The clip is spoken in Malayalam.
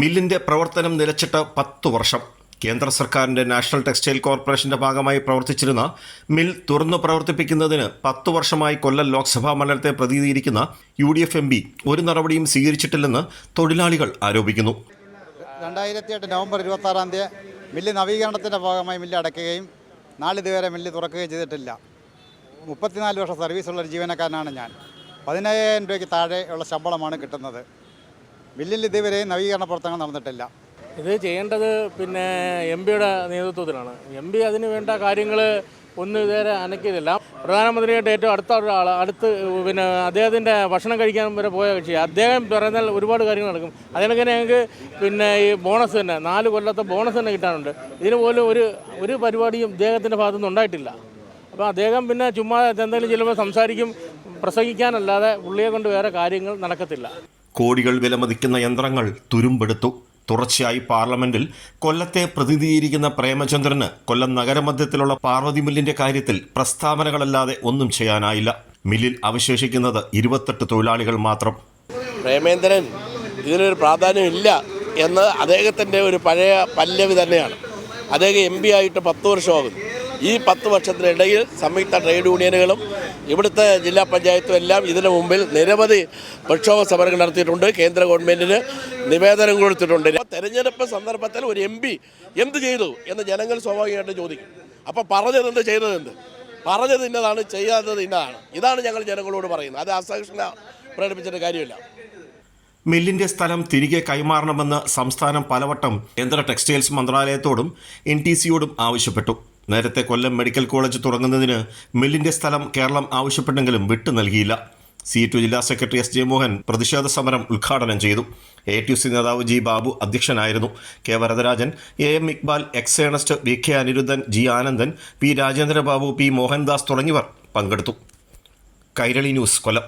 മില്ലിന്റെ പ്രവർത്തനം നിലച്ചിട്ട് 10 വർഷം. കേന്ദ്ര സർക്കാരിന്റെ നാഷണൽ ടെക്സ്റ്റൈൽ കോർപ്പറേഷന്റെ ഭാഗമായി പ്രവർത്തിച്ചിരുന്ന മിൽ തുറന്നു പ്രവർത്തിപ്പിക്കുന്നതിന് 10 വർഷമായി കൊല്ലം ലോക്സഭാ മണ്ഡലത്തെ പ്രതിനിധീകരിക്കുന്ന UDF MP ഒരു നടപടിയും സ്വീകരിച്ചിട്ടില്ലെന്ന് തൊഴിലാളികൾ ആരോപിക്കുന്നു. 2008 നവംബർ 26 മില്ല് നവീകരണത്തിന്റെ ഭാഗമായി മില്ല് അടയ്ക്കുകയും നാളിതുവരെ മില്ല് തുറക്കുകയും ചെയ്തിട്ടില്ല. 34 വർഷം സർവീസുള്ള ഒരു ജീവനക്കാരനാണ് ഞാൻ. 15,000 രൂപയ്ക്ക് താഴെയുള്ള ശമ്പളമാണ് കിട്ടുന്നത്. മില്ലിൽ ഇതുവരെ നവീകരണ പ്രവർത്തനങ്ങൾ നടന്നിട്ടില്ല. ഇത് ചെയ്യേണ്ടത് MP-യുടെ നേതൃത്വത്തിലാണ്. MP അതിന് വേണ്ട കാര്യങ്ങൾ ഒന്നും ഇതുവരെ അനക്കിയതില്ല. പ്രധാനമന്ത്രിയായിട്ട് ഏറ്റവും അടുത്ത ഒരാൾ അദ്ദേഹത്തിൻ്റെ ഭക്ഷണം കഴിക്കാൻ വരെ പോയ കക്ഷി. അദ്ദേഹം പറഞ്ഞാൽ ഒരുപാട് കാര്യങ്ങൾ നടക്കും. അതിനൊക്കെ ഞങ്ങൾക്ക് ഈ ബോണസ് തന്നെ 4 കൊല്ലത്തെ ബോണസ് തന്നെ കിട്ടാനുണ്ട്. ഇതിന് പോലും ഒരു പരിപാടിയും അദ്ദേഹത്തിൻ്റെ ഭാഗത്തുനിന്ന് ഉണ്ടായിട്ടില്ല. അപ്പോൾ അദ്ദേഹം ചുമ്മാ എന്തെങ്കിലും ചിലപ്പോൾ സംസാരിക്കും, പ്രസംഗിക്കാനല്ലാതെ പുള്ളിയെ കൊണ്ട് വേറെ കാര്യങ്ങൾ നടക്കത്തില്ല. കോടികൾ വിലമതിക്കുന്ന യന്ത്രങ്ങൾ തുരുമ്പെടുത്തു. തുടർച്ചയായി പാർലമെന്റിൽ കൊല്ലത്തെ പ്രതിനിധീകരിക്കുന്ന പ്രേമചന്ദ്രന് കൊല്ലം നഗരമധ്യത്തിലുള്ള പാർവതി മില്ലിന്റെ കാര്യത്തിൽ പ്രസ്താവനകളല്ലാതെ ഒന്നും ചെയ്യാനായില്ല. മില്ലിൽ അവശേഷിക്കുന്നത് 28 തൊഴിലാളികൾ മാത്രം. പ്രേമേന്ദ്രൻ ഇതിനൊരു പ്രാധാന്യമില്ല എന്ന് അദ്ദേഹത്തിൻ്റെ ഒരു പഴയ പല്ലവി തന്നെയാണ്. അദ്ദേഹം MP ആയിട്ട് 10 വർഷമാകുന്നു. ഈ 10 വർഷത്തിനിടയിൽ സംയുക്ത ട്രേഡ് യൂണിയനുകളും ഇവിടുത്തെ ജില്ലാ പഞ്ചായത്തും എല്ലാം ഇതിനു മുമ്പിൽ നിരവധി പ്രക്ഷോഭ സമരങ്ങൾ നടത്തിയിട്ടുണ്ട്. കേന്ദ്ര ഗവൺമെൻറ്റിന് നിവേദനം കൊടുത്തിട്ടുണ്ട്. തെരഞ്ഞെടുപ്പ് സന്ദർഭത്തിൽ ഒരു MP എന്ത് ചെയ്തു എന്ന് ജനങ്ങൾ സ്വാഭാവികമായിട്ട് ചോദിക്കും. അപ്പോൾ പറഞ്ഞതെന്ത് ചെയ്തതെന്ത്, പറഞ്ഞത് ഇന്നതാണ്, ചെയ്യാത്തത് ഇന്നതാണ്. ഇതാണ് ഞങ്ങൾ ജനങ്ങളോട് പറയുന്നത്. അത് അസഹിഷ്ണുത പ്രകടിപ്പിച്ചിട്ട് കാര്യമില്ല. മില്ലിന്റെ സ്ഥലം തിരികെ കൈമാറണമെന്ന് സംസ്ഥാനം പലവട്ടം കേന്ദ്ര ടെക്സ്റ്റൈൽസ് മന്ത്രാലയത്തോടും NTCയോടും ആവശ്യപ്പെട്ടു. നേരത്തെ കൊല്ലം മെഡിക്കൽ കോളേജ് തുടങ്ങുന്നതിന് മില്ലിന്റെ സ്ഥലം കേരളം ആവശ്യപ്പെട്ടെങ്കിലും വിട്ടു നൽകിയില്ല. C2 ജില്ലാ സെക്രട്ടറി S. ജയമോഹൻ പ്രതിഷേധ സമരം ഉദ്ഘാടനം ചെയ്തു. ATUC നേതാവ് G. ബാബു അധ്യക്ഷനായിരുന്നു. K. Varadarajan, AM Iqbal, X. Ernest, VK Anirudhan, G. Anandan, P. Rajendrababu, P. Mohandas തുടങ്ങിയവർ പങ്കെടുത്തു. കൈരളി ന്യൂസ്, കൊല്ലം.